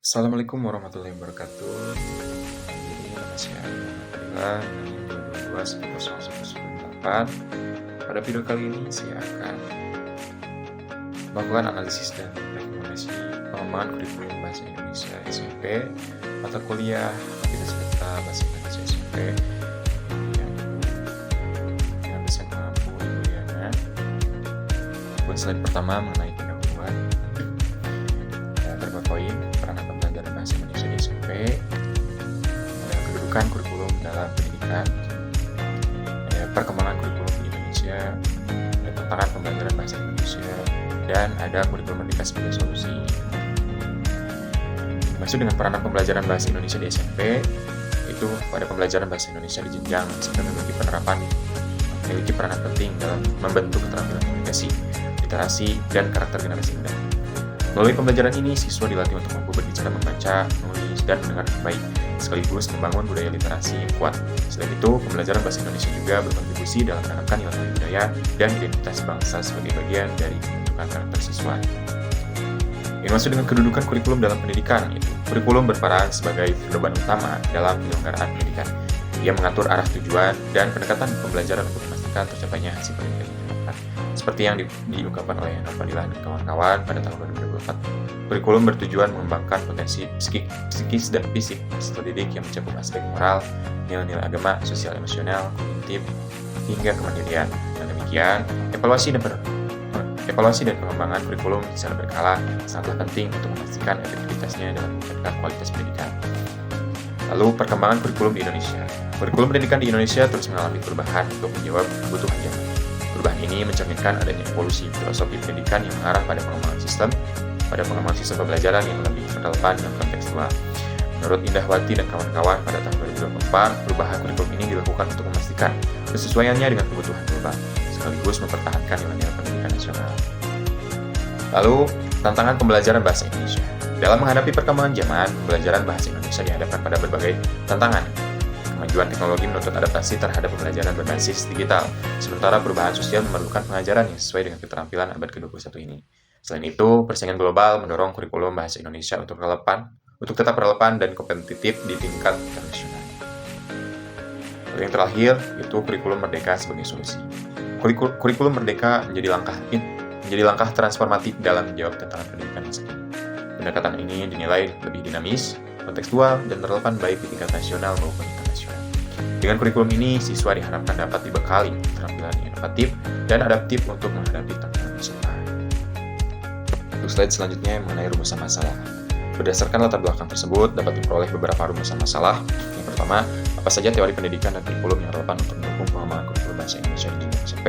Assalamualaikum warahmatullahi wabarakatuh. Jadi nama saya Alhamdulillah dari 22 Pada video kali ini saya akan melakukan analisis dan rekomendasi pengembangan kurikulum bahasa Indonesia SMP mata kuliah Aktivitas Peta Bahasa Indonesia SMP yang bisa mampu Ibu. Buat slide pertama mengenai pendahuluan. Beberapa poin peranan pembelajaran bahasa Indonesia di SMP, kedudukan kurikulum dalam pendidikan, perkembangan kurikulum di Indonesia, tantangan pembelajaran bahasa Indonesia, dan ada kurikulum merdeka sebagai solusi. Maksud dengan peranan pembelajaran bahasa Indonesia di SMP itu pada pembelajaran bahasa Indonesia di jenjang SMP memiliki peranan penting dalam membentuk keterampilan komunikasi, literasi, dan karakter generasi muda. Melalui pembelajaran ini, siswa dilatih untuk mampu berbicara, membaca, menulis, dan mendengar dengan baik, sekaligus membangun budaya literasi yang kuat. Selain itu, pembelajaran bahasa Indonesia juga berkontribusi dalam menanamkan nilai budaya dan identitas bangsa sebagai bagian dari pembentukan karakter siswa. Yang maksud dengan kedudukan kurikulum dalam pendidikan itu, kurikulum berperan sebagai pedoman utama dalam penyelenggaraan pendidikan. Ia mengatur arah tujuan dan pendekatan pembelajaran untuk memastikan tercapainya hasil pendidikan. Seperti yang diungkapkan oleh Nafadilah dan kawan-kawan pada tahun 2024, kurikulum bertujuan mengembangkan potensi psikis dan fisik peserta didik yang mencakup aspek moral, nilai-nilai agama, sosial, emosional, kognitif, hingga kemandirian. Dan demikian, evaluasi dan pengembangan kurikulum secara berkala sangatlah penting untuk memastikan efektivitasnya dalam meningkatkan kualitas pendidikan. Lalu, perkembangan kurikulum di Indonesia. Kurikulum pendidikan di Indonesia terus mengalami perubahan untuk menjawab kebutuhan zaman. Perubahan ini mencerminkan adanya evolusi filosofi pendidikan yang mengarah pada pengembangan sistem pembelajaran yang lebih relevan dan kontekstual. Menurut Indahwati dan kawan-kawan pada tahun 2024, perubahan kurikulum ini dilakukan untuk memastikan kesesuaiannya dengan kebutuhan global, sekaligus mempertahankan nilai-nilai pendidikan nasional. Lalu, tantangan pembelajaran bahasa Indonesia. Dalam menghadapi perkembangan zaman, pembelajaran bahasa Indonesia dihadapkan pada berbagai tantangan. Kemajuan teknologi menuntut adaptasi terhadap pembelajaran berbasis digital, sementara perubahan sosial memerlukan pengajaran yang sesuai dengan keterampilan abad ke-21 ini. Selain itu, persaingan global mendorong kurikulum bahasa Indonesia untuk tetap relevan dan kompetitif di tingkat internasional. Lalu yang terakhir, itu kurikulum merdeka sebagai solusi. Kurikulum merdeka menjadi langkah transformatif dalam menjawab tantangan pendidikan masa kini. Pendekatan ini dinilai lebih dinamis, kontekstual, dan relevan baik di tingkat nasional maupun internasional. Dengan kurikulum ini, siswa diharapkan dapat dibekali keterampilan inovatif dan adaptif untuk menghadapi tantangan masa depan. Untuk slide selanjutnya mengenai rumusan masalah. Berdasarkan latar belakang tersebut, dapat diperoleh beberapa rumusan masalah. Yang pertama, apa saja teori pendidikan dan kurikulum yang relevan untuk mendukung pengembangan kurikulum bahasa Indonesia di jenjang SMP.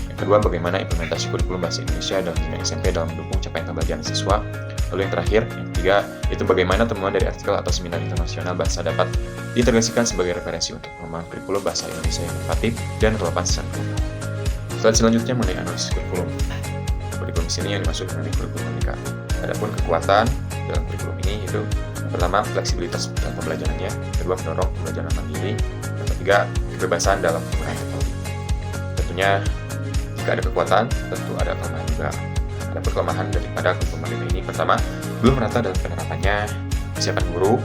Yang kedua, bagaimana implementasi kurikulum bahasa Indonesia dalam jenjang SMP dalam mendukung capaian pembelajaran siswa. Lalu yang terakhir, yang ketiga, itu bagaimana temuan dari artikel atau seminar internasional bahasa dapat diintegrasikan sebagai referensi untuk pengembangan kurikulum bahasa Indonesia yang inovatif dan relevan secara global. Slide selanjutnya mengenai analisis kurikulum. Kurikulum sini yang dimaksud mengenai kurikulum merdeka. Adapun kekuatan dalam kurikulum ini itu yang pertama, fleksibilitas dalam pembelajarannya, kedua, mendorong pembelajaran mandiri, yang ketiga, kebebasan dalam penggunaan teknologi. Tentunya, jika ada kekuatan, tentu ada kelemahan juga. Ada kelemahan daripada kurikulum merdeka ini. Pertama, belum merata dalam penerapannya, kesiapan guru,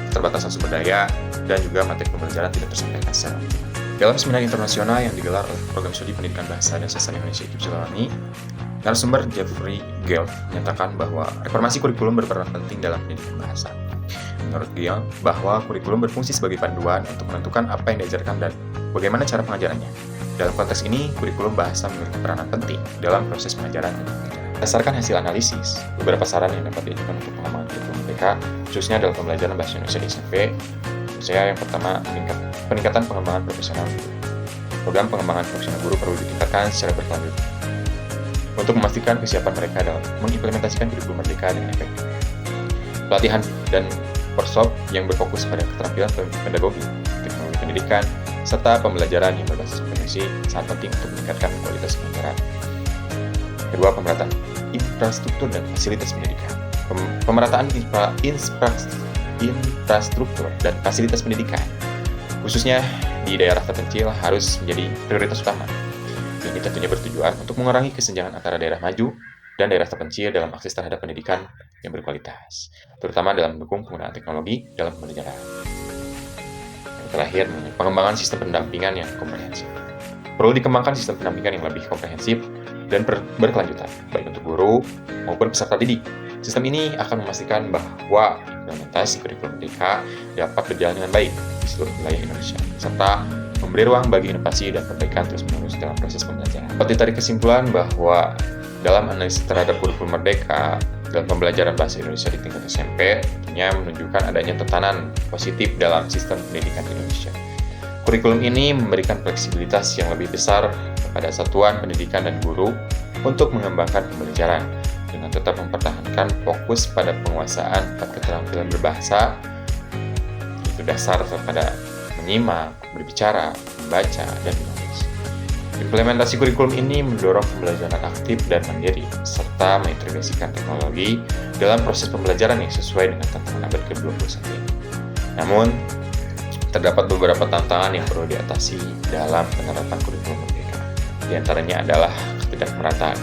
keterbatasan sumber daya, dan juga materi pembelajaran tidak tersampaikan secara optimal. Dalam seminar internasional yang digelar oleh Program Studi Pendidikan Bahasa dan Sastra Indonesia IKIP Sulawesi, narasumber Jeffrey Gelf menyatakan bahwa reformasi kurikulum berperan penting dalam pendidikan bahasa. Menurut dia, bahwa kurikulum berfungsi sebagai panduan untuk menentukan apa yang diajarkan dan bagaimana cara pengajarannya. Dalam konteks ini, kurikulum bahasa memiliki peranan penting dalam proses pengajaran dan pendidikan. Berdasarkan hasil analisis, beberapa saran yang dapat diajukan untuk pengembangan kurikulum merdeka, khususnya dalam pembelajaran bahasa Indonesia di SMP, saya yang pertama, peningkatan pengembangan profesional guru. Program pengembangan profesional guru perlu ditingkatkan secara berkelanjutan untuk memastikan kesiapan mereka dalam mengimplementasikan kurikulum merdeka dengan efektif. Pelatihan dan workshop yang berfokus pada keterampilan pedagogi, teknologi pendidikan, serta pembelajaran yang berbasis kompetensi sangat penting untuk meningkatkan kualitas pengajaran. Kedua, pemerataan infrastruktur dan fasilitas pendidikan. Pemerataan infrastruktur dan fasilitas pendidikan, khususnya di daerah terpencil, harus menjadi prioritas utama. Ini tentunya bertujuan untuk mengurangi kesenjangan antara daerah maju dan daerah terpencil dalam akses terhadap pendidikan yang berkualitas, terutama dalam mendukung penggunaan teknologi dalam pembelajaran. Yang terakhir, pengembangan sistem pendampingan yang komprehensif. Perlu dikembangkan sistem pendampingan yang lebih komprehensif dan berkelanjutan, baik untuk guru maupun peserta didik. Sistem ini akan memastikan bahwa implementasi kurikulum merdeka dapat berjalan dengan baik di seluruh wilayah Indonesia, serta memberi ruang bagi inovasi dan perbaikan terus-menerus dalam proses pembelajaran. Dapat ditarik kesimpulan bahwa dalam analisis terhadap kurikulum merdeka dalam pembelajaran bahasa Indonesia di tingkat SMP, tentunya menunjukkan adanya tekanan positif dalam sistem pendidikan Indonesia. Kurikulum ini memberikan fleksibilitas yang lebih besar kepada satuan pendidikan dan guru untuk mengembangkan pembelajaran dengan tetap mempertahankan fokus pada penguasaan keterampilan berbahasa, itu dasar pada menyimak, berbicara, membaca, dan menulis. Implementasi kurikulum ini mendorong pembelajaran aktif dan mandiri, serta mengintegrasikan teknologi dalam proses pembelajaran yang sesuai dengan tantangan abad ke-21 ini. Namun, terdapat beberapa tantangan yang perlu diatasi dalam penerapan kurikulum merdeka. Di antaranya adalah ketidakmerataan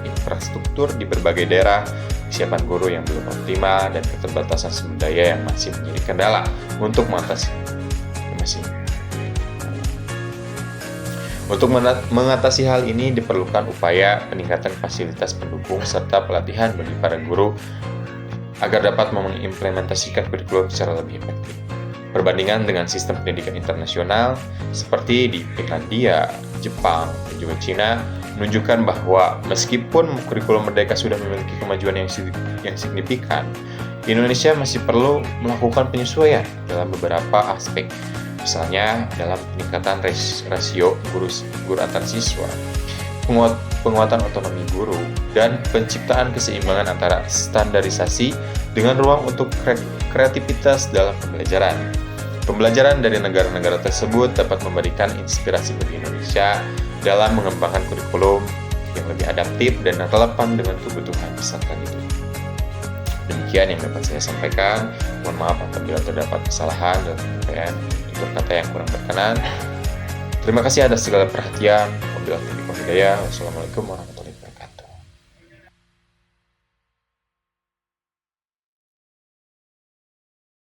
infrastruktur di berbagai daerah, kesiapan guru yang belum optimal, dan keterbatasan sumber daya yang masih menjadi kendala untuk mengatasi hal ini diperlukan upaya peningkatan fasilitas pendukung serta pelatihan bagi para guru agar dapat mengimplementasikan kurikulum secara lebih efektif. Perbandingan dengan sistem pendidikan internasional seperti di Finlandia, Jepang, dan juga Cina menunjukkan bahwa meskipun kurikulum merdeka sudah memiliki kemajuan yang signifikan, Indonesia masih perlu melakukan penyesuaian dalam beberapa aspek, misalnya dalam peningkatan rasio guru antar siswa, penguatan otonomi guru, dan penciptaan keseimbangan antara standarisasi dengan ruang untuk kreativitas dalam pembelajaran. Pembelajaran dari negara-negara tersebut dapat memberikan inspirasi bagi Indonesia dalam mengembangkan kurikulum yang lebih adaptif dan relevan dengan kebutuhan peserta didik. Demikian yang dapat saya sampaikan. Mohon maaf apabila terdapat kesalahan dan penyampaian tutur kata yang kurang berkenan. Terima kasih atas segala perhatian. Wabillahi taufiq wal hidayah. Wassalamualaikum warahmatullahi wabarakatuh.